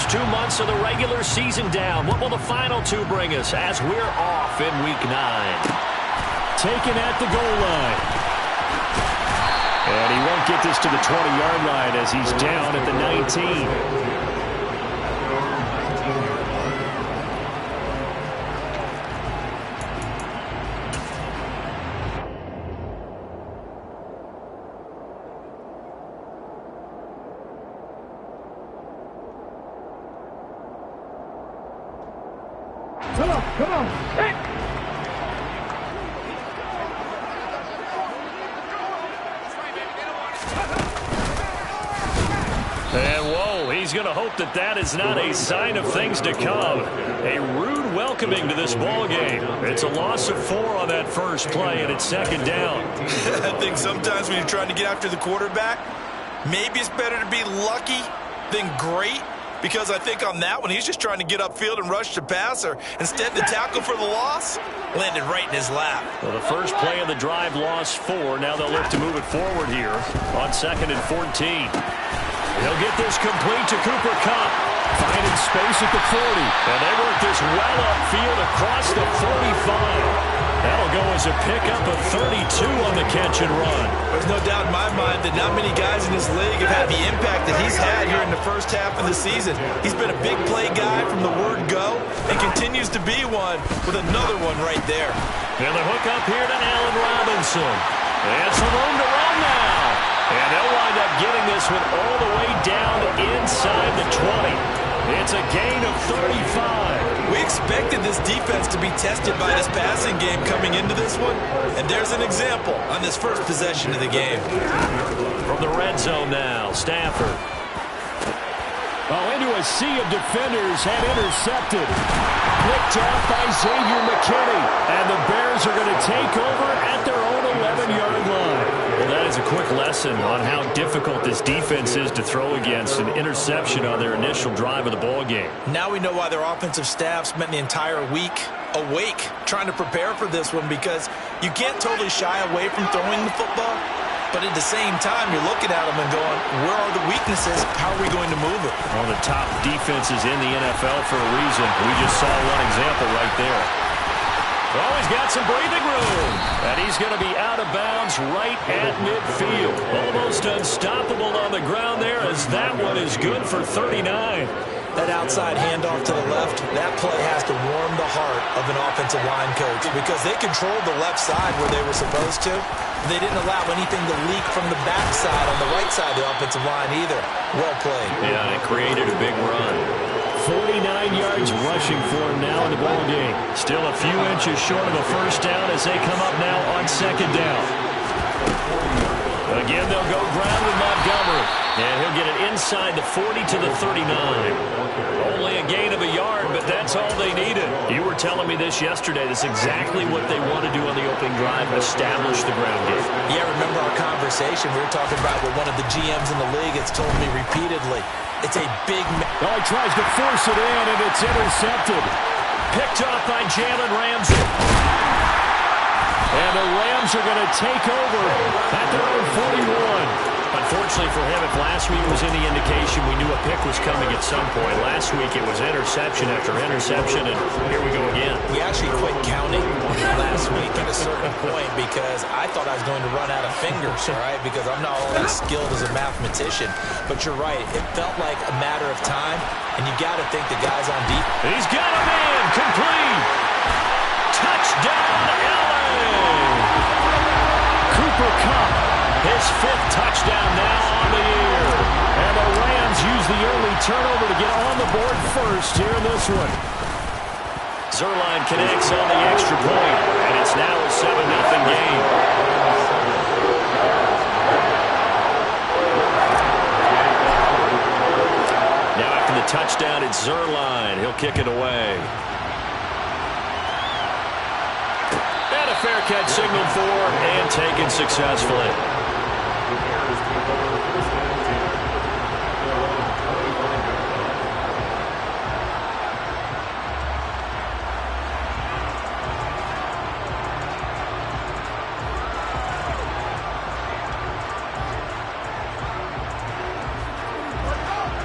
first 2 months of the regular season down. What will the final two bring us as we're off in Week 9? Taken at the goal line. And he won't get this to the 20-yard line as he's down at the 19. Come on. Hey. And whoa, he's going to hope that that is not a sign of things to come. A rude welcoming to this ball game. It's a loss of 4 on that first play, and it's second down. I think sometimes when you're trying to get after the quarterback, maybe it's better to be lucky than great. Because I think on that one, he's just trying to get upfield and rush the passer. Instead, the tackle for the loss landed right in his lap. Well, the first play of the drive lost 4. Now they'll look to move it forward here on 2nd and 14. He'll get this complete to Cooper Kupp. Finding space at the 40. And they work this well upfield across the 45. That'll go as a pickup of 32 on the catch and run. There's no doubt in my mind that not many guys in this league have had the impact that he's had here in the first half of the season. He's been a big play guy from the word go and continues to be one with another one right there. And the hook up here to Allen Robinson. And some room to run now. And they'll wind up getting this one all the way down inside the 20. It's a gain of 35. We expected this defense to be tested by this passing game coming into this one. And there's an example on this first possession of the game. From the red zone now, Stafford. Oh, into a sea of defenders and intercepted. Picked off by Xavier McKinney. And the Bears are going to take over at their own 11-yard line. Well, that is a quick lesson on how difficult this defense is to throw against. An interception on their initial drive of the ball game. Now we know why their offensive staff spent the entire week awake trying to prepare for this one, because you can't totally shy away from throwing the football. But at the same time, you're looking at them and going, where are the weaknesses? How are we going to move it? One of the top defenses in the NFL for a reason. We just saw one example right there. Oh, he's got some breathing room. And he's going to be out of bounds right at midfield. Almost unstoppable on the ground there, as that one is good for 39. That outside handoff to the left, that play has to warm the heart of an offensive line coach, because they controlled the left side where they were supposed to. They didn't allow anything to leak from the backside on the right side of the offensive line either. Well played. Yeah, and it created a big run. 49 yards rushing for him now in the ball game. Still a few inches short of a first down as they come up now on second down. Again, they'll go ground with Montgomery. And he'll get it inside the 40 to the 39. Only a gain of a yard, but that's all they needed. You were telling me this yesterday. This is exactly what they want to do on the opening drive, establish the ground game. Yeah, remember our conversation? We were talking about what one of the GMs in the league has told me repeatedly. It's a big... Oh, he tries to force it in, and it's intercepted. Picked off by Jalen Ramsey. And the Rams are going to take over at their own 41. Unfortunately for him, if last week was any indication, we knew a pick was coming at some point. Last week it was interception after interception, and here we go again. We actually quit counting last week at a certain point because I thought I was going to run out of fingers, all right, because I'm not all that skilled as a mathematician. But you're right. It felt like a matter of time, and you got to think the guys on deep. He's got a man. Complete. Touchdown, LA. Cooper Kupp. His 5th touchdown now on the year. And the Rams use the early turnover to get on the board first here in this one. Zerline connects on the extra point, and it's now a 7-0 game. Now after the touchdown, it's Zerline. He'll kick it away. And a fair catch signaled for and taken successfully.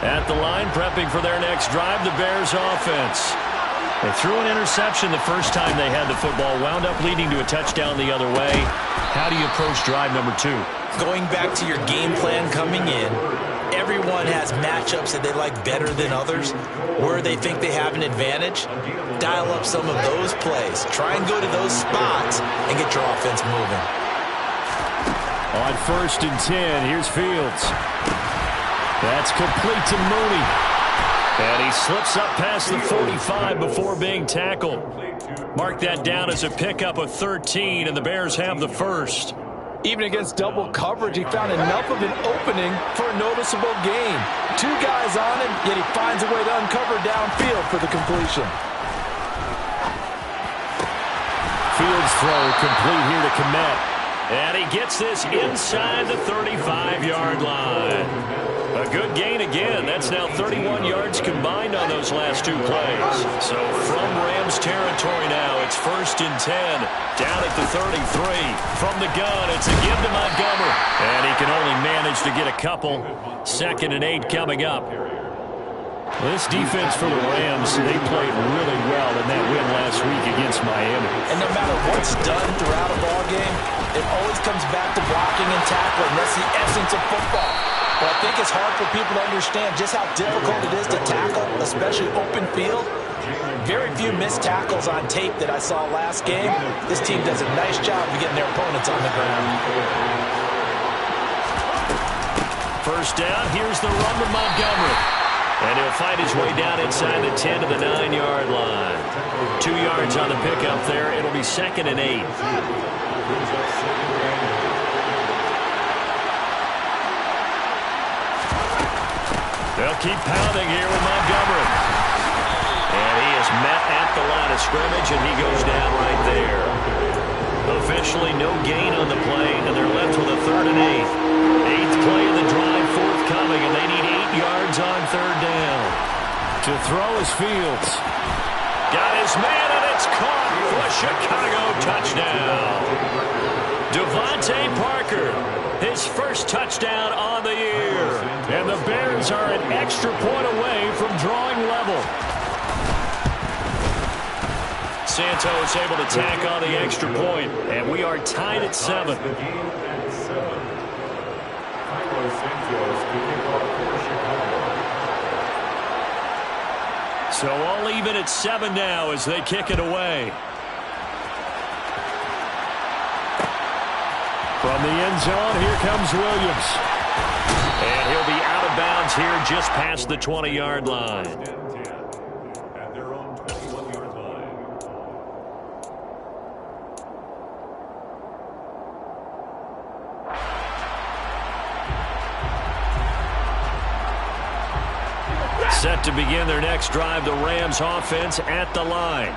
At the line, prepping for their next drive, the Bears offense. They threw an interception the first time they had the football, wound up leading to a touchdown the other way. How do you approach drive number 2? Going back to your game plan coming in, everyone has matchups that they like better than others, where they think they have an advantage. Dial up some of those plays. Try and go to those spots and get your offense moving. On 1st and 10, here's Fields. That's complete to Mooney. And he slips up past the 45 before being tackled. Mark that down as a pickup of 13, and the Bears have the first. Even against double coverage, he found enough of an opening for a noticeable gain. 2 guys on him, yet he finds a way to uncover downfield for the completion. Fields throw complete here to Kmet. And he gets this inside the 35-yard line. A good gain again. That's now 31 yards combined on those last 2 plays. So from Rams territory now, it's 1st and 10. Down at the 33. From the gun, it's a give to Montgomery. And he can only manage to get a couple. 2nd and 8 coming up. This defense for the Rams, they played really well in that win last week against Miami. And no matter what's done throughout a ball game, it always comes back to blocking and tackling. That's the essence of football. But I think it's hard for people to understand just how difficult it is to tackle, especially open field. Very few missed tackles on tape that I saw last game. This team does a nice job of getting their opponents on the ground. 1st down, here's the run to Montgomery. And he'll fight his way down inside the 10 to the 9-yard line. 2 yards on the pickup there. It'll be 2nd and 8. They'll keep pounding here with Montgomery. And he is met at the line of scrimmage, and he goes down right there. Officially no gain on the play, and they're left with a 3rd and 8. 8th play of the drive forthcoming, and they need 8 yards on 3rd down. To throw is Fields. Got his man, and it's caught for a Chicago touchdown. Devontae Parker, his first touchdown on the year. And the Bears are an extra point away from drawing level. Santos able to tack on the extra point, and we are tied at 7. So all even at 7 now as they kick it away. From the end zone, here comes Williams. And he'll be out of bounds here just past the 20-yard line. Set to begin their next drive, the Rams offense at the line.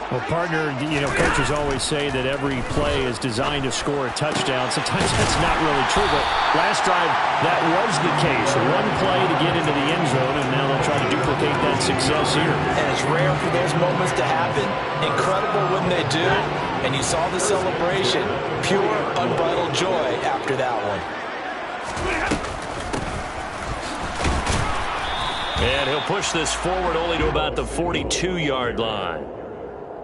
Well, partner, coaches always say that every play is designed to score a touchdown. Sometimes that's not really true, but last drive, that was the case. One play to get into the end zone, and now they'll try to duplicate that success here. And it's rare for those moments to happen. Incredible when they do. And you saw the celebration. Pure, unbridled joy after that one. And he'll push this forward only to about the 42-yard line.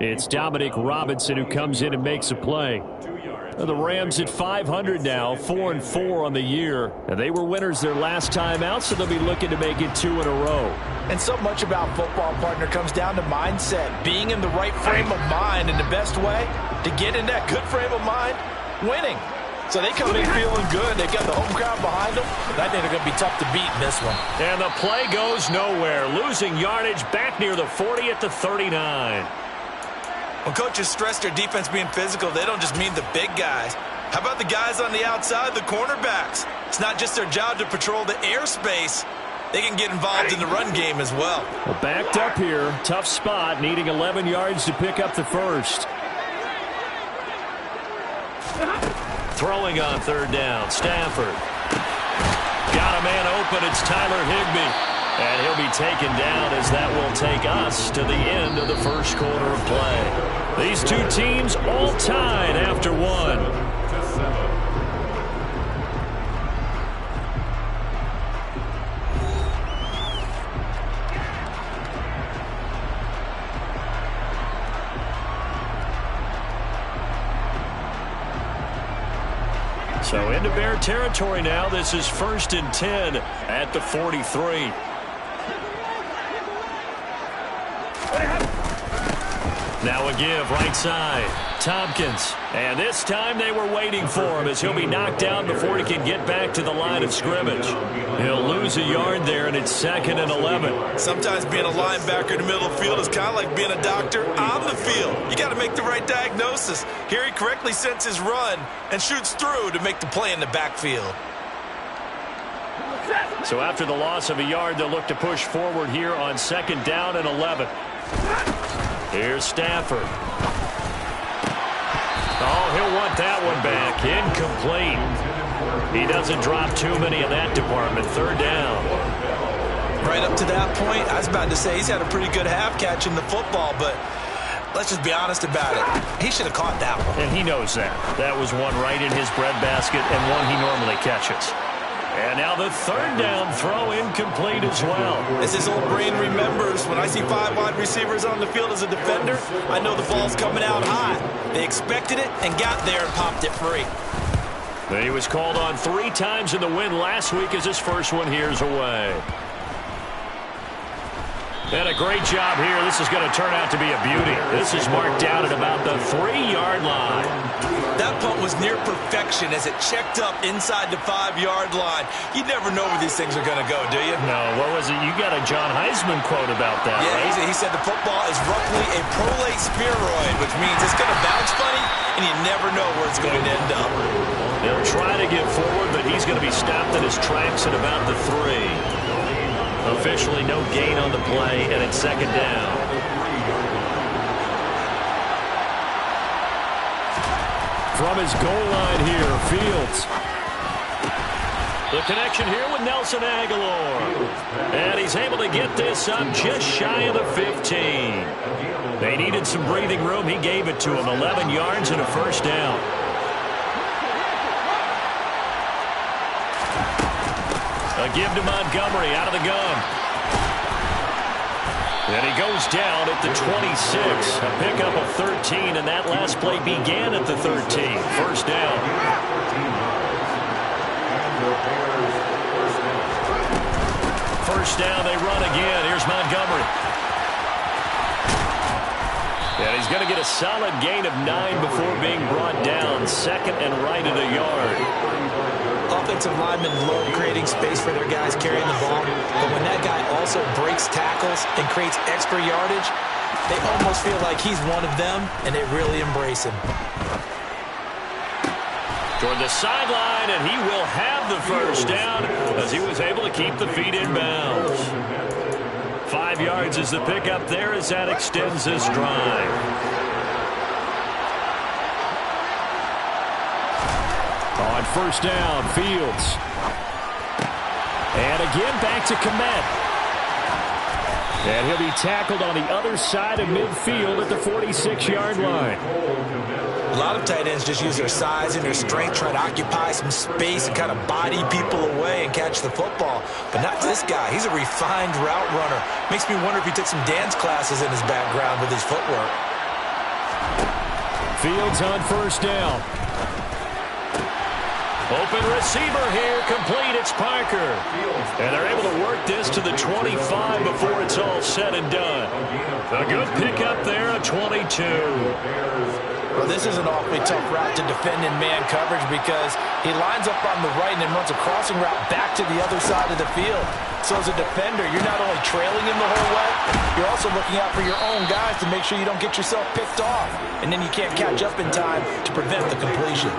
It's Dominic Robinson who comes in and makes a play. The Rams at 500 now, 4-4 on the year. And they were winners their last time out, so they'll be looking to make it 2 in a row. And so much about football, partner, comes down to mindset. Being in the right frame of mind, and the best way to get in that good frame of mind, winning. So they come in feeling good. They've got the home crowd behind them. And I think they're going to be tough to beat in this one. And the play goes nowhere. Losing yardage back near the 40 at the 39. When coaches stress their defense being physical, they don't just mean the big guys. How about the guys on the outside, the cornerbacks? It's not just their job to patrol the airspace. They can get involved in the run game as well. Well, backed up here. Tough spot, needing 11 yards to pick up the first. Throwing on 3rd down, Stafford. Got a man open, it's Tyler Higbee. And he'll be taken down as that will take us to the end of the first quarter of play. These two teams all tied after 1. So into Bear territory now. This is 1st and 10 at the 43. Now a give right side. Tompkins. And this time they were waiting for him as he'll be knocked down before he can get back to the line of scrimmage. He'll lose a yard there, and it's 2nd and 11. Sometimes being a linebacker in the middle of the field is kind of like being a doctor on the field. You got to make the right diagnosis. Here he correctly sets his run and shoots through to make the play in the backfield. So after the loss of a yard, they'll look to push forward here on 2nd down and 11. Here's Stafford. Oh, he'll want that one back. Incomplete. He doesn't drop too many in that department. 3rd down. Right up to that point, I was about to say he's had a pretty good half catching the football, but let's just be honest about it. He should have caught that one. And he knows that. That was one right in his breadbasket and one he normally catches. And now the 3rd down throw incomplete as well. As his old brain remembers, when I see 5 wide receivers on the field as a defender, I know the ball's coming out high. They expected it and got there and popped it free. But he was called on 3 times in the win last week as his first one here's away. And a great job here. This is going to turn out to be a beauty. This is marked down at about the 3-yard line. That punt was near perfection as it checked up inside the 5-yard line. You never know where these things are going to go, do you? No, what was it? You got a John Heisman quote about that, yeah, right? he said the football is roughly a prolate spheroid, which means it's going to bounce funny, and you never know where it's going to end up. He'll try to get forward, but he's going to be stopped in his tracks at about the 3. Officially no gain on the play, and it's 2nd down. From his goal line here, Fields. The connection here with Nelson Aguilar. And he's able to get this up just shy of the 15. They needed some breathing room. He gave it to him. 11 yards and a 1st down. A give to Montgomery out of the gun. And he goes down at the 26. A pickup of 13, and that last play began at the 13. 1st down. 1st down, they run again. Here's Montgomery. And he's going to get a solid gain of 9 before being brought down. 2nd and right at a yard. Offensive linemen love creating space for their guys carrying the ball, but when that guy also breaks tackles and creates extra yardage, they almost feel like he's one of them, and they really embrace him. Toward the sideline, and he will have the 1st down as he was able to keep the feet in bounds. 5 yards is the pickup there as that extends this drive. On 1st down, Fields. And again, back to Komet. And he'll be tackled on the other side of midfield at the 46-yard line. A lot of tight ends just use their size and their strength, try to occupy some space and kind of body people away and catch the football. But not this guy. He's a refined route runner. Makes me wonder if he took some dance classes in his background with his footwork. Fields on 1st down. Open receiver here, complete, it's Parker. And they're able to work this to the 25 before it's all said and done. A good pickup there, a 22. Well, this is an awfully tough route to defend in man coverage because he lines up on the right and then runs a crossing route back to the other side of the field. So as a defender, you're not only trailing him the whole way, you're also looking out for your own guys to make sure you don't get yourself picked off. And then you can't catch up in time to prevent the completion.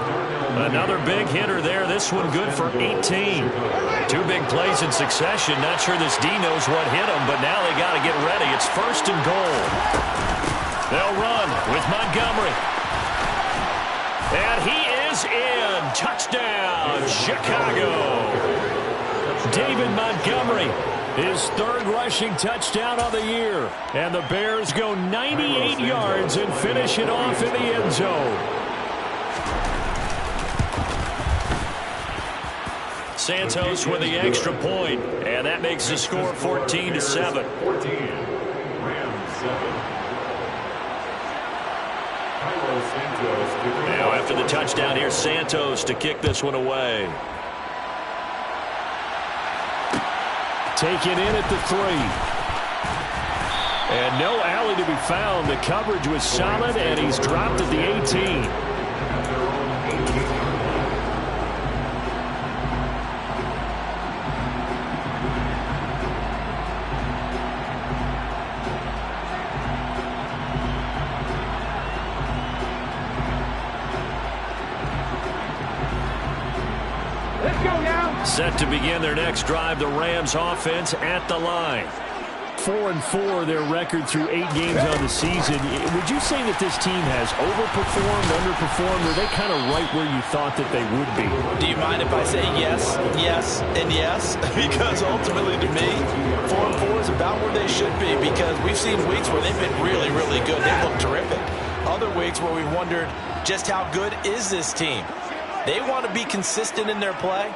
Another big hitter there. This one good for 18. 2 big plays in succession. Not sure this D knows what hit him, but now they got to get ready. It's 1st and goal. They'll run with Montgomery. And he is in. Touchdown, Chicago. David Montgomery, his 3rd rushing touchdown of the year. And the Bears go 98 yards and finish it off in the end zone. Santos with the extra point, and that makes the score 14-7. Now after the touchdown, here's Santos to kick this one away. Taken in at the 3. And no alley to be found. The coverage was solid, and he's dropped at the 18. Set to begin their next drive, the Rams offense at the line. 4-4 their record through 8 games on the season. Would you say that this team has overperformed, underperformed, or are they kind of right where you thought that they would be? Do you mind if I say yes, yes, and yes? Because ultimately to me, 4-4 is about where they should be, because we've seen weeks where they've been really, really good. They look terrific. Other weeks where we wondered just how good is this team. They want to be consistent in their play.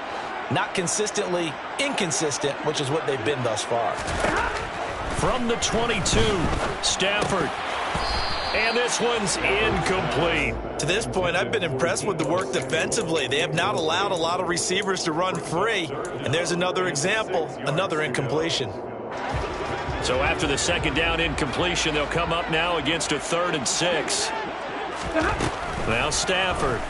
Not consistently inconsistent, which is what they've been thus far. From the 22, Stafford. And this one's incomplete. To this point, I've been impressed with the work defensively. They have not allowed a lot of receivers to run free. And there's another example, another incompletion. So after the second down incompletion, they'll come up now against a 3rd and 6. Now Stafford.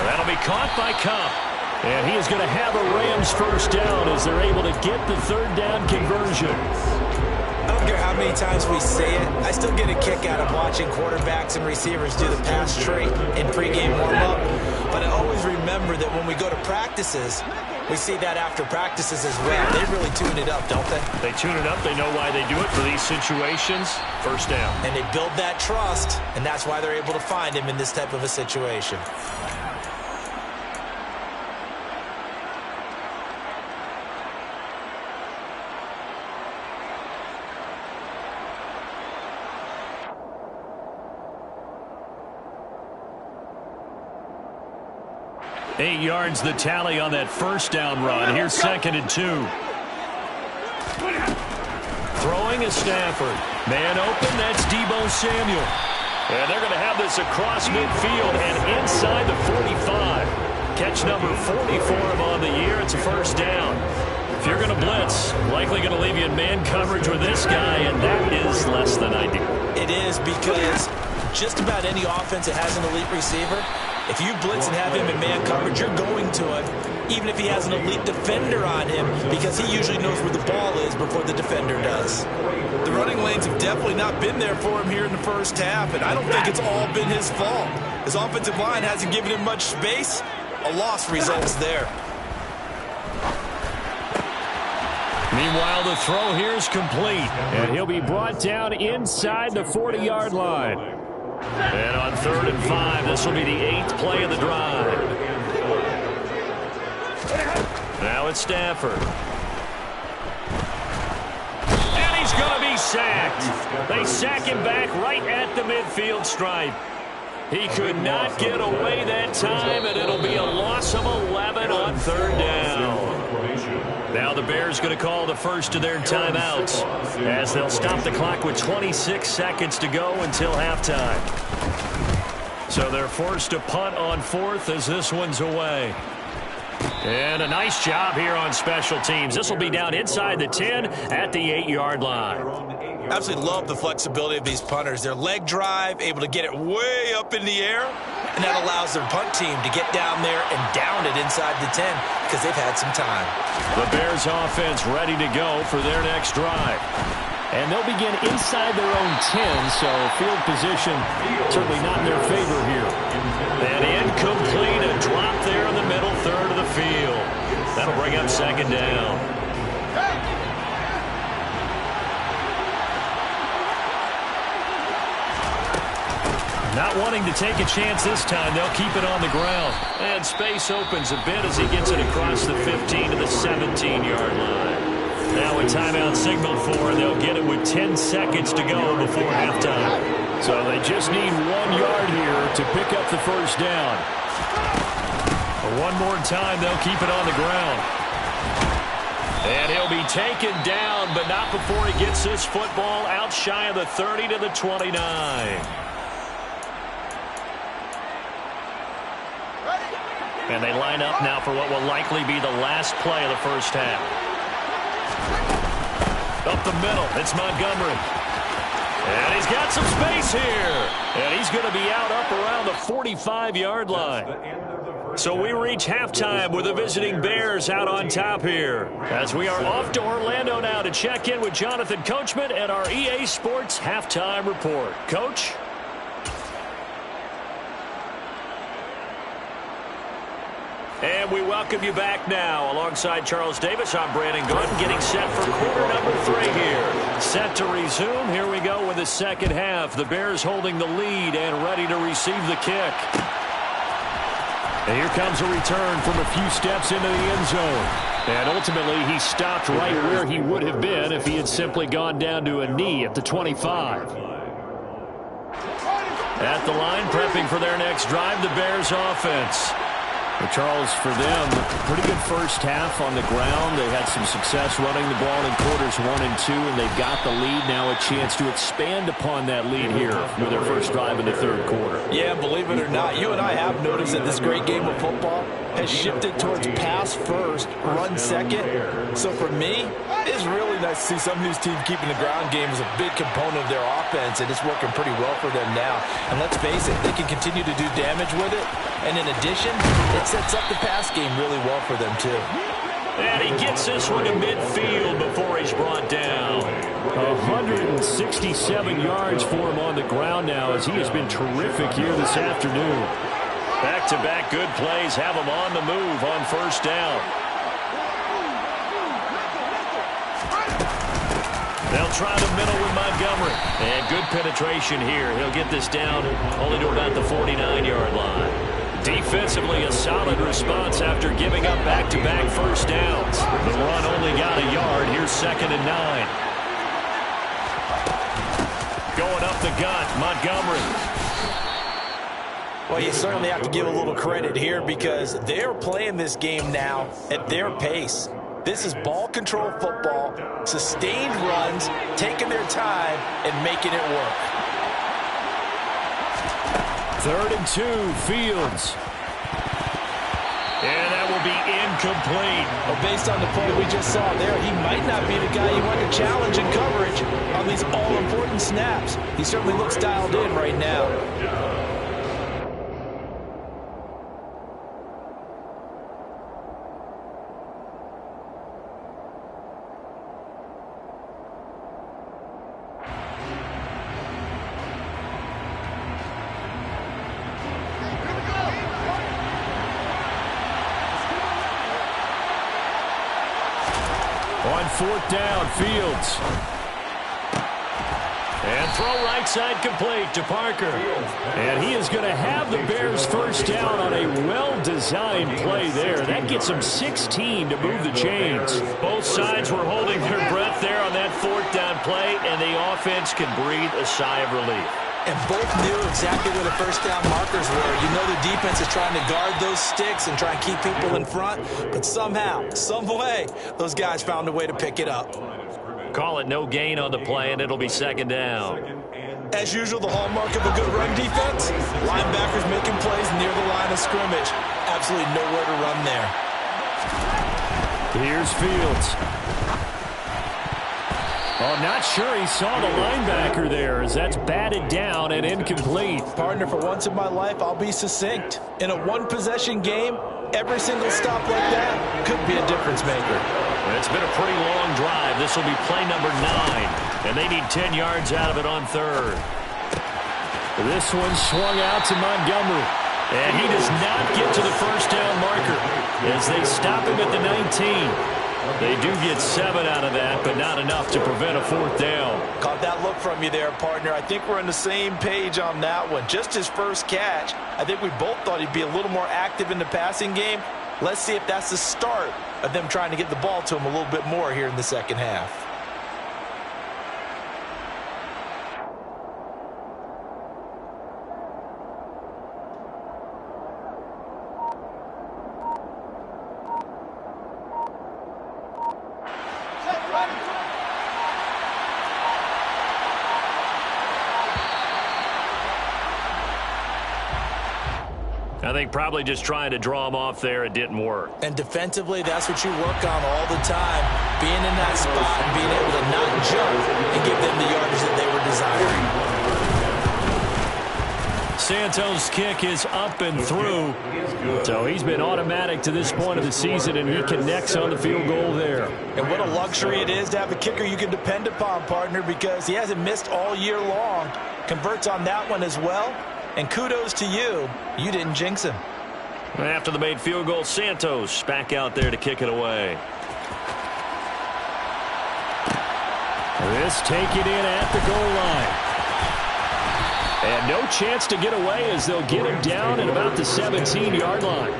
That'll be caught by Cup. And he is going to have a Rams first down as they're able to get the 3rd down conversion. I don't care how many times we say it, I still get a kick out of watching quarterbacks and receivers do the pass tree in pregame warm-up. But I always remember that when we go to practices, we see that after practices as well. They really tune it up, don't they? They tune it up. They know why they do it for these situations. First down. And they build that trust, and that's why they're able to find him in this type of a situation. Eight yards the tally on that first down run. Here's 2nd and 2. Throwing is Stafford. Man open, that's Deebo Samuel. And they're going to have this across midfield and inside the 45. Catch number 40 for him on the year. It's a first down. If you're going to blitz, likely going to leave you in man coverage with this guy, and that is less than ideal. It is, because just about any offense that has an elite receiver, if you blitz and have him in man coverage, you're going to him, even if he has an elite defender on him, because he usually knows where the ball is before the defender does. The running lanes have definitely not been there for him here in the first half, and I don't think it's all been his fault. His offensive line hasn't given him much space. A loss results there. Meanwhile, the throw here is complete, and he'll be brought down inside the 40-yard line. And on 3rd and 5, this will be the 8th play of the drive. Now it's Stafford. And he's going to be sacked. They sack him back right at the midfield stripe. He could not get away that time, and it'll be a loss of 11 on 3rd down. Now the Bears going to call the first of their timeouts as they'll stop the clock with 26 seconds to go until halftime. So they're forced to punt on 4th as this one's away. And a nice job here on special teams. This will be down inside the 10 at the 8-yard line. Absolutely love the flexibility of these punters. Their leg drive, able to get it way up in the air, And that allows their punt team to get down there and down it inside the 10 because they've had some time. The Bears offense ready to go for their next drive. And they'll begin inside their own 10, so field position certainly not in their favor here. And incomplete, a drop there in the middle third of the field. That'll bring up second down. Not wanting to take a chance this time, they'll keep it on the ground. And space opens a bit as he gets it across the 15 to the 17-yard line. Now a timeout signaled for, and they'll get it with 10 seconds to go before halftime. So they just need 1 yard here to pick up the first down. One more time, they'll keep it on the ground. And he'll be taken down, but not before he gets this football out shy of the 30 to the 29. And they line up now for what will likely be the last play of the first half. Up the middle, it's Montgomery. And he's got some space here. And he's going to be out up around the 45-yard line. So we reach halftime with the visiting Bears out on top here. As we are off to Orlando now to check in with Jonathan Coachman and our EA Sports Halftime Report. Coach? And we welcome you back now. Alongside Charles Davis, I'm Brandon Gordon, getting set for quarter number 3 here. Set to resume. Here we go with the second half. The Bears holding the lead and ready to receive the kick. And here comes a return from a few steps into the end zone. And ultimately, he stopped right where he would have been if he had simply gone down to a knee at the 25. At the line, prepping for their next drive, the Bears offense. Well, Charles, for them, pretty good first half on the ground. They had some success running the ball in quarters 1 and 2, and they've got the lead now, a chance to expand upon that lead here with their first drive in the third quarter. Yeah, believe it or not, you and I have noticed that this great game of football has shifted towards pass first, run second. So for me, it's really nice to see some of these teams keeping the ground game as a big component of their offense, and it's working pretty well for them now. And let's face it, they can continue to do damage with it. And in addition, it sets up the pass game really well for them, too. And he gets this one to midfield before he's brought down. 167 yards for him on the ground now, as he has been terrific here this afternoon. Back-to-back good plays have him on the move on first down. They'll try the middle with Montgomery. And good penetration here. He'll get this down only to about the 49-yard line. Defensively, a solid response after giving up back-to-back first downs. The run only got a yard. Here's 2nd and 9. Going up the gut, Montgomery. Well, you certainly have to give a little credit here because they're playing this game now at their pace. This is ball control football, sustained runs, taking their time, and making it work. 3rd and 2, Fields. And that will be incomplete. Well, based on the play we just saw there, he might not be the guy you want to challenge in coverage on these all-important snaps. He certainly looks dialed in right now. On 4th down, Fields. And throw right side complete to Parker. And he is going to have the Bears first down on a well-designed play there. That gets him 16 to move the chains. Both sides were holding their breath there on that 4th down play, and the offense can breathe a sigh of relief. And both knew exactly where the first down markers were. You know the defense is trying to guard those sticks and try and keep people in front. But somehow, some way, those guys found a way to pick it up. Call it no gain on the play, and it'll be 2nd down. As usual, the hallmark of a good run defense, linebackers making plays near the line of scrimmage. Absolutely nowhere to run there. Here's Fields. Oh, not sure he saw the linebacker there, as that's batted down and incomplete. Partner, for once in my life, I'll be succinct. In a one-possession game, every single stop like that could be a difference maker. It's been a pretty long drive. This will be play number 9, and they need 10 yards out of it on 3rd. This one swung out to Montgomery. And he does not get to the first down marker as they stop him at the 19. They do get 7 out of that, but not enough to prevent a 4th down. Caught that look from you there, partner. I think we're on the same page on that one. Just his first catch, I think we both thought he'd be a little more active in the passing game. Let's see if that's the start of them trying to get the ball to him a little bit more here in the second half. I think probably just trying to draw him off there, it didn't work. And defensively, that's what you work on all the time. Being in that spot and being able to not jump and give them the yardage that they were desiring. Santos' kick is up and through. So he's been automatic to this point of the season, and he connects on the field goal there. And what a luxury it is to have a kicker you can depend upon, partner, because he hasn't missed all year long. Converts on that one as well. And kudos to you. You didn't jinx him. After the made field goal, Santos back out there to kick it away. This taken in at the goal line. And no chance to get away as they'll get him down at about the 17-yard line.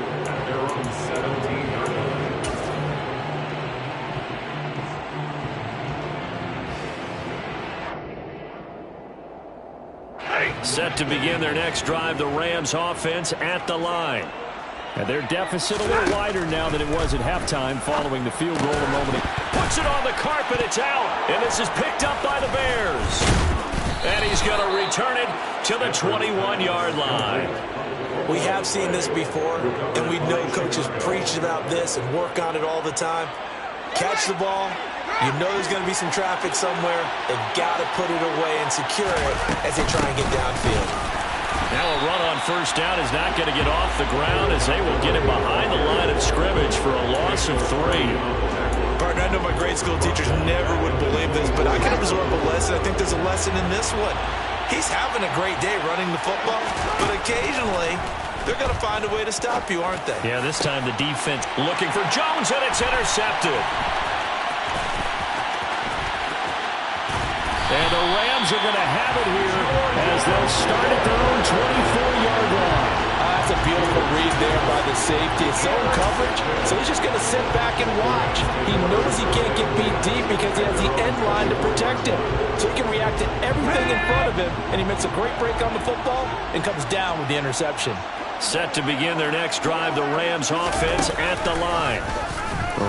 Set to begin their next drive, the Rams offense at the line. And their deficit a little wider now than it was at halftime following the field goal a moment ago. Puts it on the carpet, it's out, and this is picked up by the Bears. And he's going to return it to the 21-yard line. We have seen this before, and we know coaches preach about this and work on it all the time. Catch the ball. You know there's going to be some traffic somewhere. They've got to put it away and secure it as they try and get downfield. Now a run on first down is not going to get off the ground as they will get it behind the line of scrimmage for a loss of 3. Partner, I know my grade school teachers never would believe this, but I can absorb a lesson. I think there's a lesson in this one. He's having a great day running the football, but occasionally they're going to find a way to stop you, aren't they? Yeah, this time the defense looking for Jones, and it's intercepted. And the Rams are going to have it here as they'll start at their own 24-yard line. That's a beautiful read there by the safety. It's zone coverage, so he's just going to sit back and watch. He knows he can't get beat deep because he has the end line to protect him. So he can react to everything in front of him, and he makes a great break on the football and comes down with the interception. Set to begin their next drive, the Rams offense at the line.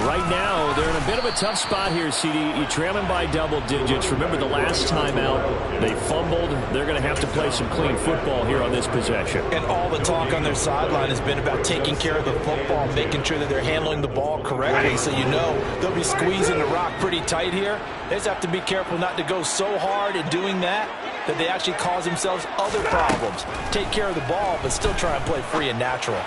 Right now, they're in a bit of a tough spot here, CD. You trail them by double digits. Remember the last time out, they fumbled. They're going to have to play some clean football here on this possession. And all the talk on their sideline has been about taking care of the football, making sure that they're handling the ball correctly. So you know they'll be squeezing the rock pretty tight here. They just have to be careful not to go so hard in doing that they actually cause themselves other problems. Take care of the ball, but still try and play free and natural.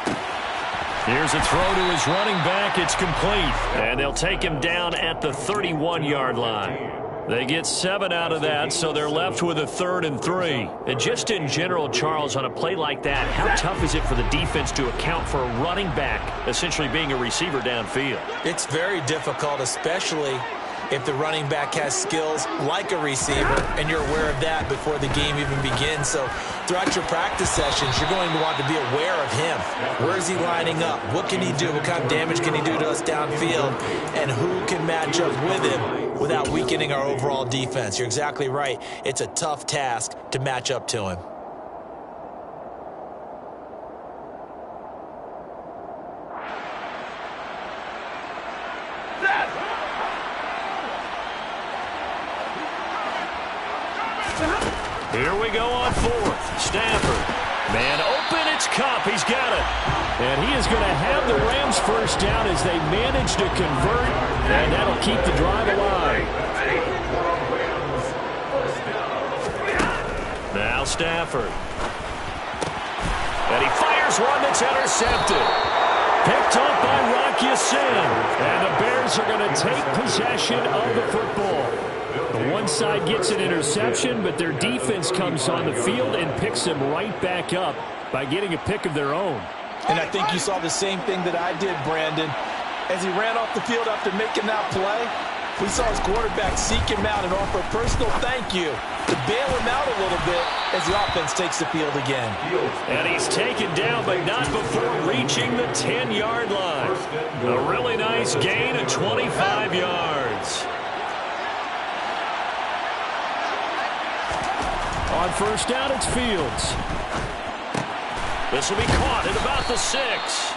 Here's a throw to his running back. It's complete. And they'll take him down at the 31-yard line. They get 7 out of that, so they're left with a 3rd and 3. And just in general, Charles, on a play like that, how tough is it for the defense to account for a running back essentially being a receiver downfield? It's very difficult, especially if the running back has skills like a receiver, and you're aware of that before the game even begins. So throughout your practice sessions, you're going to want to be aware of him. Where is he lining up? What can he do? What kind of damage can he do to us downfield? And who can match up with him without weakening our overall defense? You're exactly right. It's a tough task to match up to him. Here we go on 4th. Stafford. Man open, it's Cup. He's got it. And he is going to have the Rams first down as they manage to convert, and that'll keep the drive alive. Now Stafford. And he fires one that's intercepted. Picked up by Rock Ya-Sin. And the Bears are going to take possession of the football. The one side gets an interception, but their defense comes on the field and picks them right back up by getting a pick of their own. And I think you saw the same thing that I did, Brandon. As he ran off the field after making that play, we saw his quarterback seek him out and offer a personal thank you to bail him out a little bit as the offense takes the field again. And he's taken down, but not before reaching the 10-yard line. A really nice gain of 25 yards. On first down, it's Fields. This will be caught at about the 6.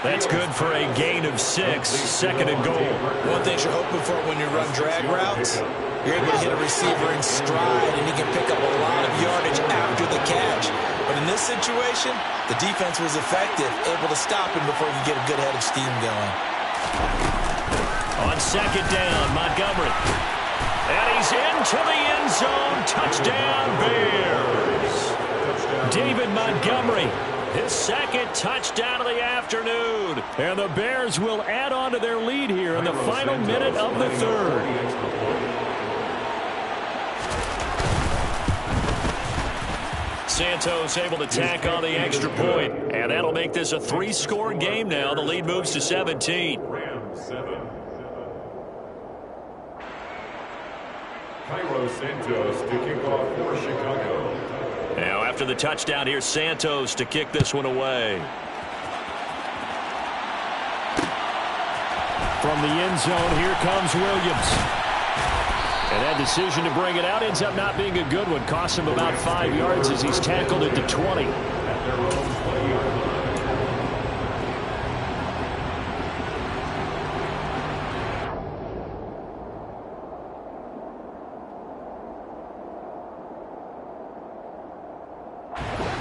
That's good for a gain of 6, 2nd and goal. One thing you're hoping for when you run drag routes, you're able to hit a receiver in stride, and he can pick up a lot of yardage after the catch. But in this situation, the defense was effective, able to stop him before he could get a good head of steam going. On second down, Montgomery. And he's into the end zone. Touchdown, Bears. David Montgomery, his second touchdown of the afternoon. And the Bears will add on to their lead here in the final minute of the third. Santos able to tack on the extra point, and that'll make this a 3-score game now. The lead moves to 17. Santos to kick off for Chicago. Now after the touchdown, here's Santos to kick this one away. From the end zone, here comes Williams. And that decision to bring it out ends up not being a good one. Costs him about 5 yards as he's tackled at the 20.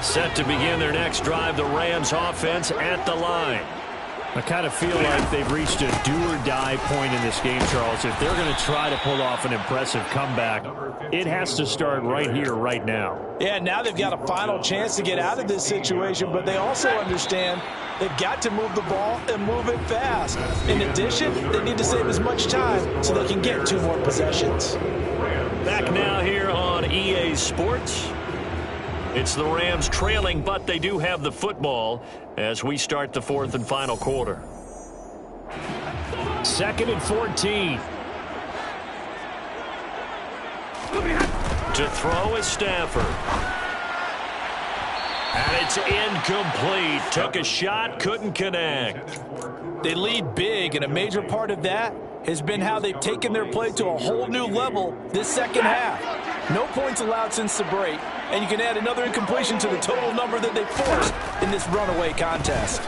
Set to begin their next drive, the Rams offense at the line. I kind of feel like they've reached a do-or-die point in this game, Charles. If they're going to try to pull off an impressive comeback, it has to start right here, right now. Yeah, now they've got a final chance to get out of this situation, but they also understand they've got to move the ball and move it fast. In addition, they need to save as much time so they can get 2 more possessions. Back now here on EA Sports. It's the Rams trailing, but they do have the football as we start the 4th and final quarter. 2nd and 14. To throw is Stafford. And it's incomplete. Took a shot, couldn't connect. They lead big, and a major part of that has been how they've taken their play to a whole new level this second half. No points allowed since the break, and you can add another incompletion to the total number that they forced in this runaway contest.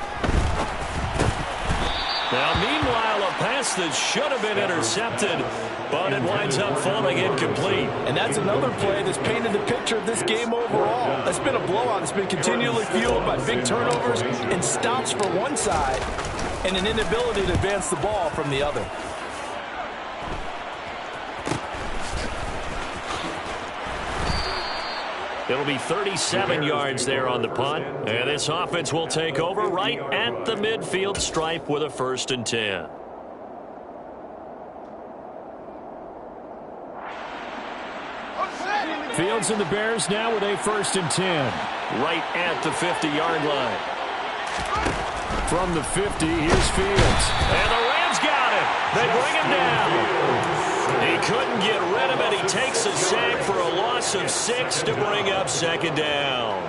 Now, meanwhile, a pass that should have been intercepted, but it winds up falling incomplete. And that's another play that's painted the picture of this game overall. It's been a blowout. It's been continually fueled by big turnovers and stops for one side and an inability to advance the ball from the other. It'll be 37 yards there on the punt. And this offense will take over right at the midfield stripe with a 1st and 10. Fields and the Bears now with a 1st and 10. Right at the 50-yard line. From the 50, here's Fields. And the Rams got him. They bring him down. He couldn't get rid of it. He takes a sack for a loss of 6 to bring up 2nd down.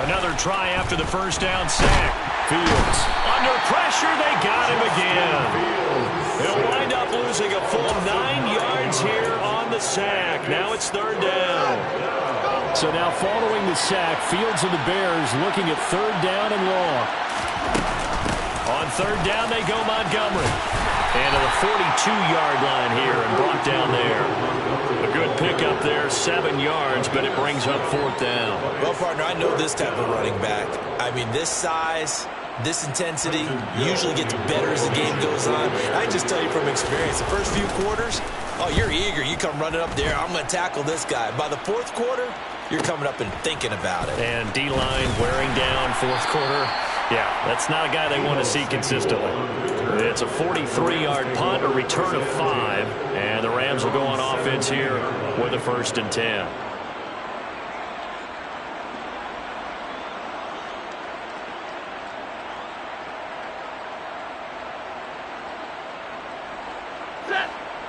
Another try after the 1st down sack. Fields. Under pressure, they got him again. He'll wind up losing a full 9 yards here on the sack. Now it's 3rd down. So now following the sack, Fields and the Bears looking at 3rd down and long. On 3rd down, they go Montgomery. And to the 42-yard line here and brought down there. A good pickup there, 7 yards, but it brings up 4th down. Well, partner, I know this type of running back. I mean, this size, this intensity usually gets better as the game goes on. I just tell you from experience, the first few quarters, oh, you're eager. You come running up there, I'm going to tackle this guy. By the 4th quarter, you're coming up and thinking about it. And D-line wearing down 4th quarter. Yeah, that's not a guy they want to see consistently. It's a 43-yard punt, a return of 5, and the Rams will go on offense here with a 1st and 10.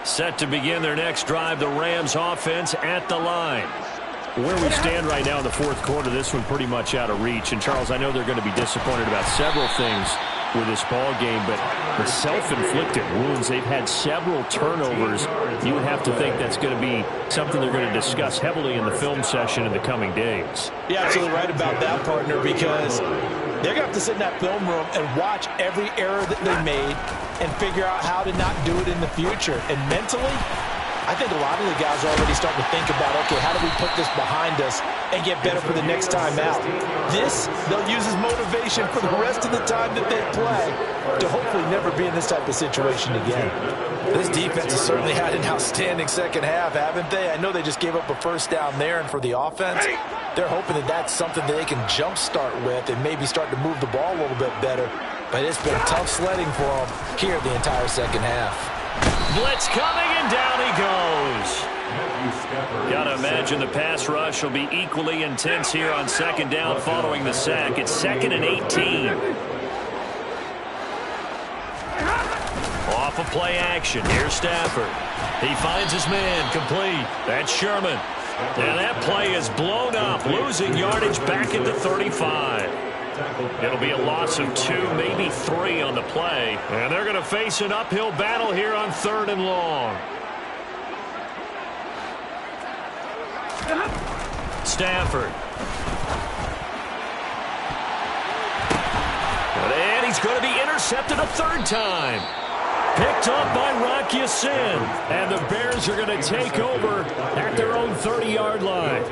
Set to begin their next drive, the Rams offense at the line. Where we stand right now in the 4th quarter, this one pretty much out of reach. And, Charles, I know they're going to be disappointed about several things with this ball game, but the self-inflicted wounds, they've had several turnovers. You would have to think that's going to be something they're going to discuss heavily in the film session in the coming days. You're absolutely right about that, partner, because they're going to have to sit in that film room and watch every error that they made and figure out how to not do it in the future. And mentally, I think a lot of the guys are already starting to think about, okay, how do we put this behind us and get better for the next time out? This, they'll use as motivation for the rest of the time that they play to hopefully never be in this type of situation again. This defense has certainly had an outstanding second half, haven't they? I know they just gave up a first down there, and for the offense, they're hoping that that's something that they can jumpstart with and maybe start to move the ball a little bit better. But it's been tough sledding for them here the entire second half. Blitz coming, and down he goes. Gotta imagine the pass rush will be equally intense here on second down following the sack. It's 2nd and 18. Off of play action. Here's Stafford. He finds his man, complete. That's Sherman. And that play is blown up, losing yardage back at the 35. It'll be a loss of 2, maybe 3 on the play. And they're going to face an uphill battle here on 3rd and long. Stafford. And he's going to be intercepted a 3rd time. Picked up by Rocky Sin. And the Bears are going to take over at their own 30-yard line.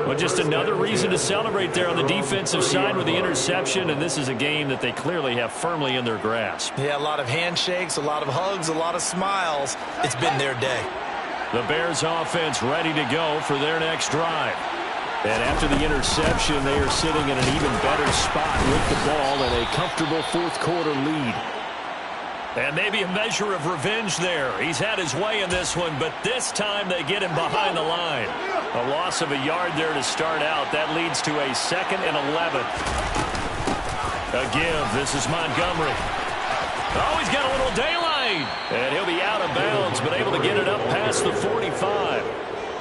Well, just another reason to celebrate there on the defensive side with the interception, and this is a game that they clearly have firmly in their grasp. Yeah, a lot of handshakes, a lot of hugs, a lot of smiles. It's been their day. The Bears offense ready to go for their next drive. And after the interception, they are sitting in an even better spot with the ball and a comfortable 4th quarter lead. And maybe a measure of revenge there. He's had his way in this one, but this time they get him behind the line. A loss of a yard there to start out. That leads to a 2nd and 11. A give. This is Montgomery. Oh, he's got a little daylight. And he'll be out of bounds, but able to get it up past the 45.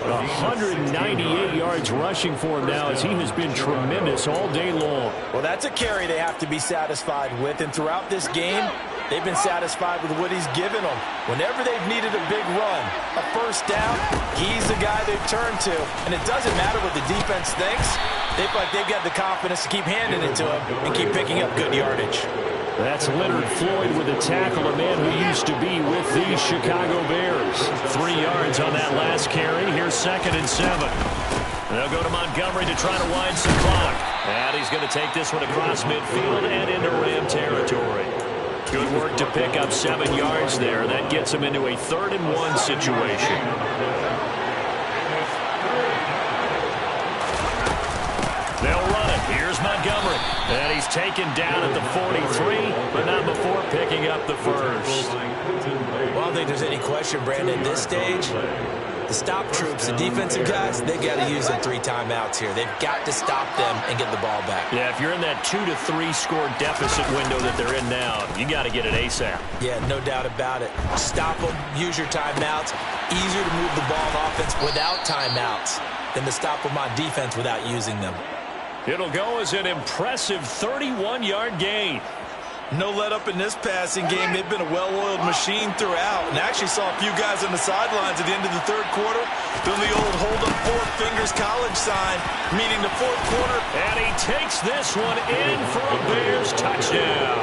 198 yards rushing for him now as he has been tremendous all day long. Well, that's a carry they have to be satisfied with, and throughout this game, they've been satisfied with what he's given them. Whenever they've needed a big run, a first down, he's the guy they've turned to. And it doesn't matter what the defense thinks. They feel like they've got the confidence to keep handing it to him and keep picking up good yardage. That's Leonard Floyd with a tackle, a man who used to be with the Chicago Bears. 3 yards on that last carry. Here's 2nd and 7. They'll go to Montgomery to try to wind some clock. And he's going to take this one across midfield and into Ram territory. Good work to pick up 7 yards there. That gets him into a 3rd and 1 situation. They'll run it. Here's Montgomery. And he's taken down at the 43, but not before picking up the first. Well, I don't think there's any question, Brandon, at this stage, the stop troops, the defensive guys, they got to use their 3 timeouts here. They've got to stop them and get the ball back. Yeah, if you're in that 2 to 3 score deficit window that they're in now, you got to get it ASAP. Yeah, no doubt about it. Stop them, use your timeouts. Easier to move the ball on offense without timeouts than to stop them on defense without using them. It'll go as an impressive 31-yard gain. No let up in this passing game. They've been a well-oiled machine throughout. And actually saw a few guys on the sidelines at the end of the 3rd quarter doing the old hold up 4 fingers college sign, meaning the 4th quarter. And he takes this one in for a Bears touchdown.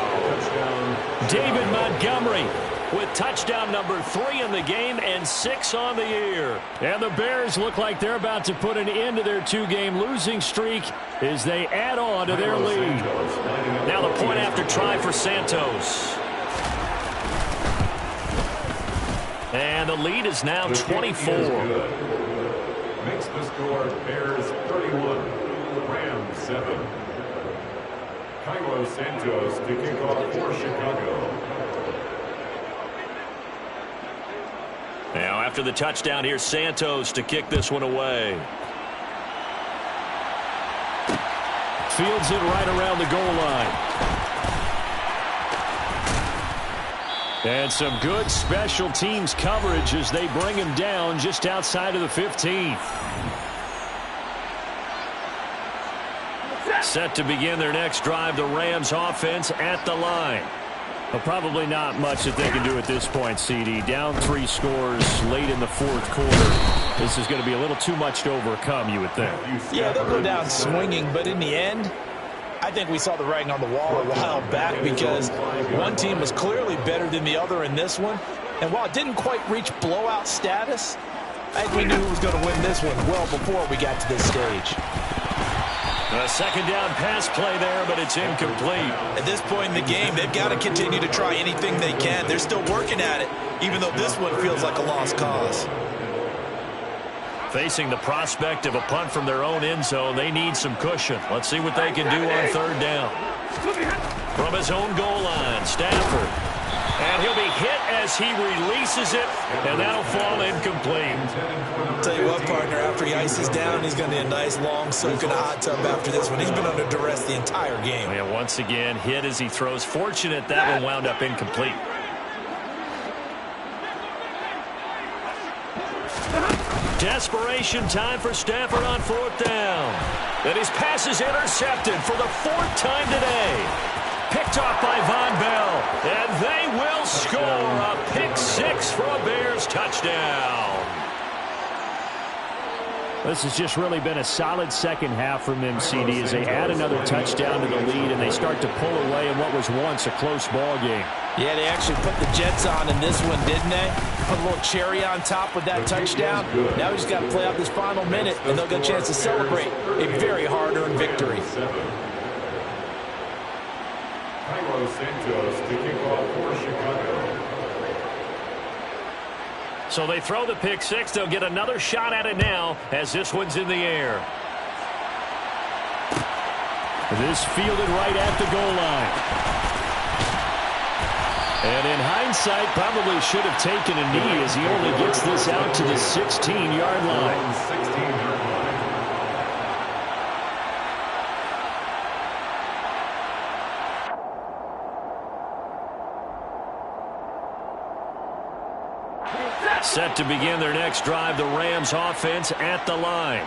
David Montgomery with touchdown number 3 in the game and 6 on the year. And the Bears look like they're about to put an end to their 2-game losing streak as they add on to their lead. Now the point after try for Santos. And the lead is now 24. Makes the score Bears 31, Rams 7. Cairo Santos to kick off for Chicago. Now after the touchdown, here's Santos to kick this one away. Fields it right around the goal line. And some good special teams coverage as they bring him down just outside of the 15. Set to begin their next drive, the Rams offense at the line. Well, probably not much that they can do at this point, CD. Down 3 scores late in the 4th quarter. This is going to be a little too much to overcome, you would think. Yeah, they'll go down swinging, but in the end, I think we saw the writing on the wall a while back because one team was clearly better than the other in this one. And while it didn't quite reach blowout status, I think we knew who was going to win this one well before we got to this stage. A second down pass play there, but it's incomplete. At this point in the game, they've got to continue to try anything they can. They're still working at it, even though this one feels like a lost cause. Facing the prospect of a punt from their own end zone, they need some cushion. Let's see what they can do on third down. From his own goal line, Stafford. And he'll be hit as he releases it, and that'll fall incomplete. Tell you what, partner, after he ices down, he's going to need a nice long soak in a hot tub after this one. He's been under duress the entire game. And once again, hit as he throws. Fortunate that one wound up incomplete. Desperation time for Stafford on fourth down. And his pass is intercepted for the fourth time today. Picked off by Von Bell, and they will score a pick six for a Bears touchdown. This has just really been a solid second half from them, CD, as they add another touchdown to the lead and they start to pull away in what was once a close ball game. Yeah, they actually put the Jets on in this one, didn't they? Put a little cherry on top with that touchdown. Now we just got to play out this final minute, and they'll get a chance to celebrate a very hard-earned victory. So they throw the pick six. They'll get another shot at it now as this one's in the air. This fielded right at the goal line. And in hindsight, probably should have taken a knee as he only gets this out to the 16-yard line. Set to begin their next drive, the Rams offense at the line.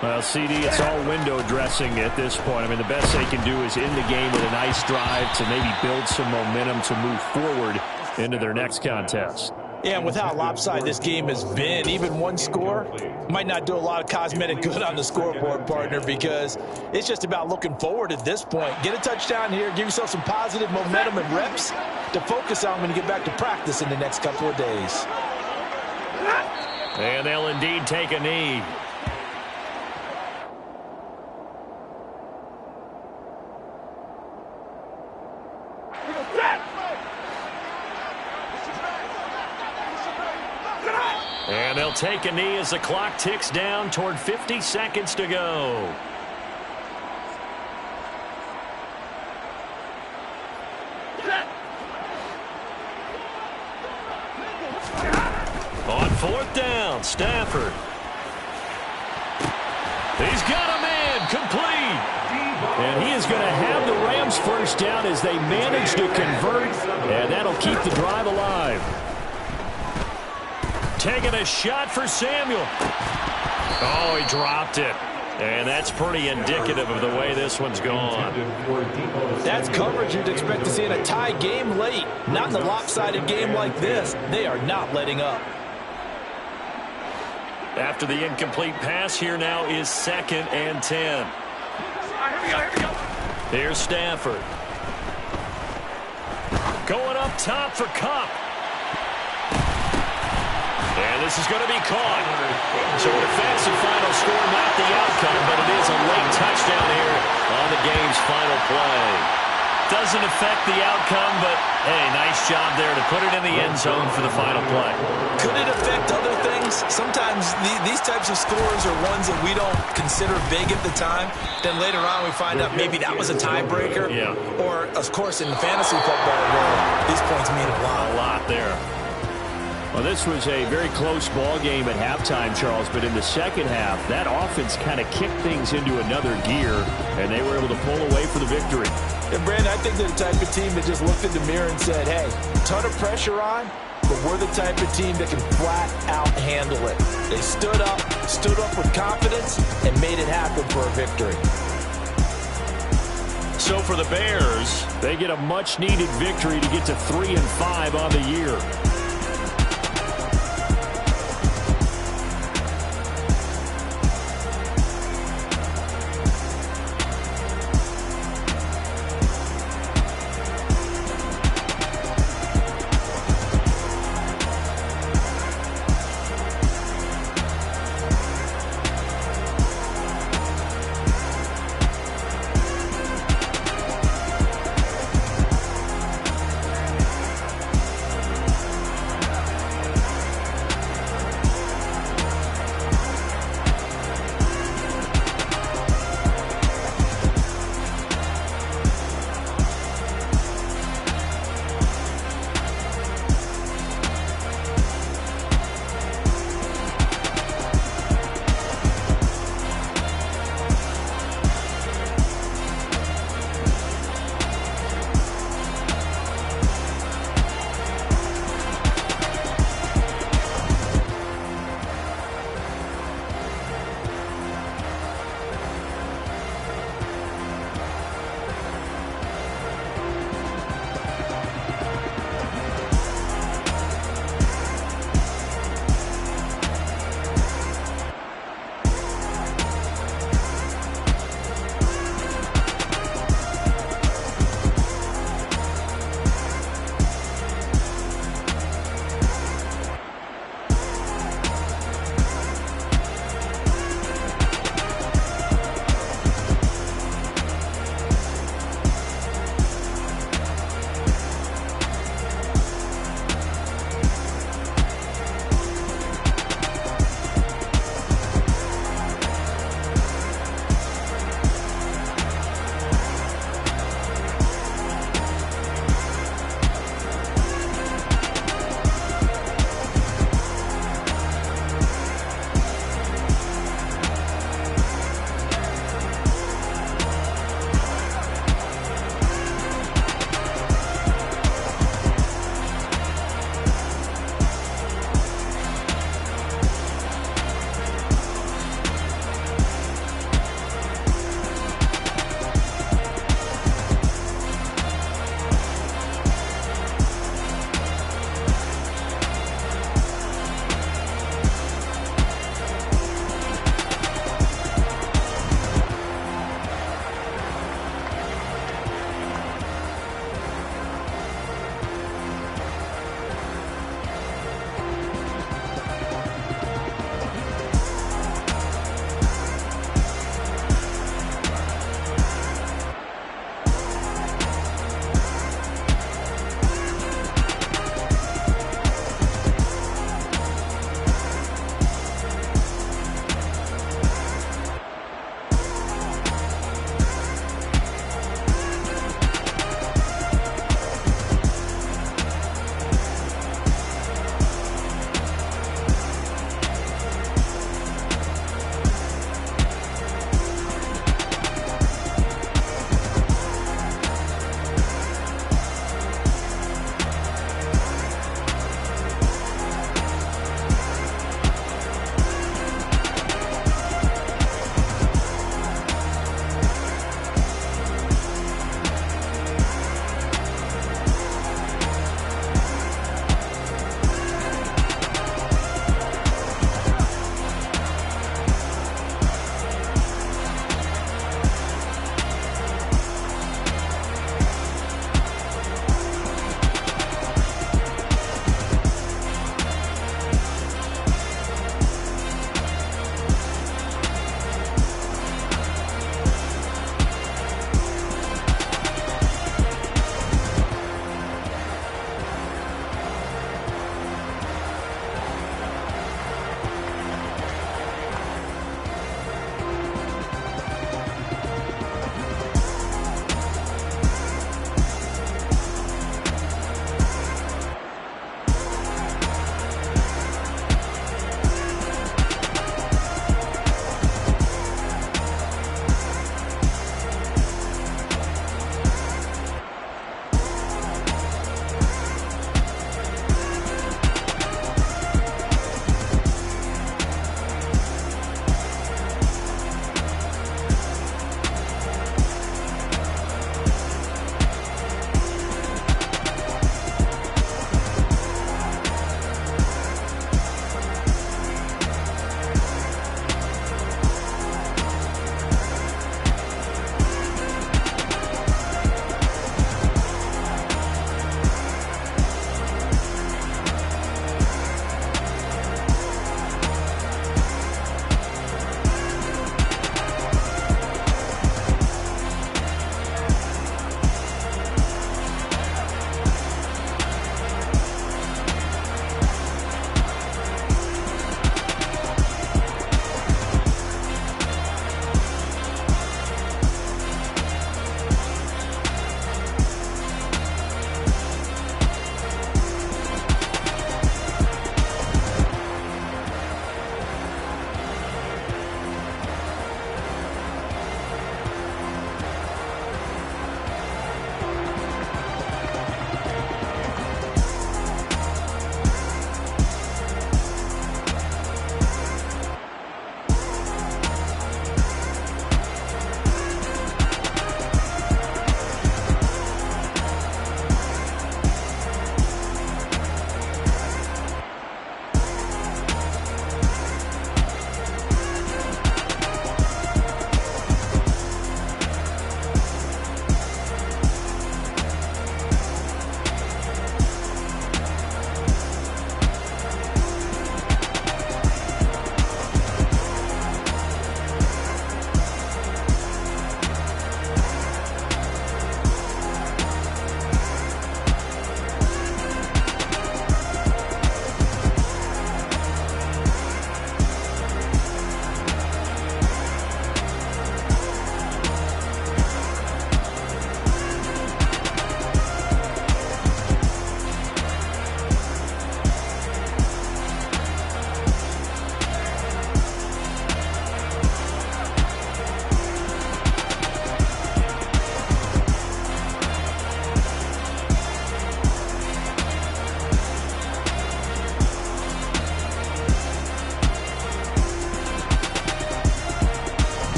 Well, CD, it's all window dressing at this point. I mean, the best they can do is end the game with a nice drive to maybe build some momentum to move forward into their next contest. Yeah, and with how lopsided this game has been, even one score might not do a lot of cosmetic good on the scoreboard, partner, because it's just about looking forward at this point. Get a touchdown here, give yourself some positive momentum and reps to focus on when you get back to practice in the next couple of days. And they'll indeed take a knee. And they'll take a knee as the clock ticks down toward 50 seconds to go. On fourth down, Stafford. He's got a man, complete. And he is going to have the Rams first down as they manage to convert, and that'll keep the drive alive. Taking a shot for Samuel. Oh, he dropped it. And that's pretty indicative of the way this one's gone. That's coverage you'd expect to see in a tie game late. Not in a lopsided game like this. They are not letting up. After the incomplete pass, here now is 2nd and 10. Here's Stafford. Going up top for Kupp. And this is going to be caught. So a defensive final score, not the outcome, but it is a late touchdown here on the game's final play. Doesn't affect the outcome, but, hey, nice job there to put it in the end zone for the final play. Could it affect other things? Sometimes these types of scores are ones that we don't consider big at the time. Then later on we find out maybe that was a tiebreaker. Yeah. Or, of course, in the fantasy football world, these points mean a lot. A lot there. Well, this was a very close ball game at halftime, Charles, but in the second half, that offense kind of kicked things into another gear, and they were able to pull away for the victory. And, Brandon, I think they're the type of team that just looked in the mirror and said, hey, ton of pressure on, but we're the type of team that can flat out handle it. They stood up with confidence, and made it happen for a victory. So for the Bears, they get a much-needed victory to get to 3-5 on the year.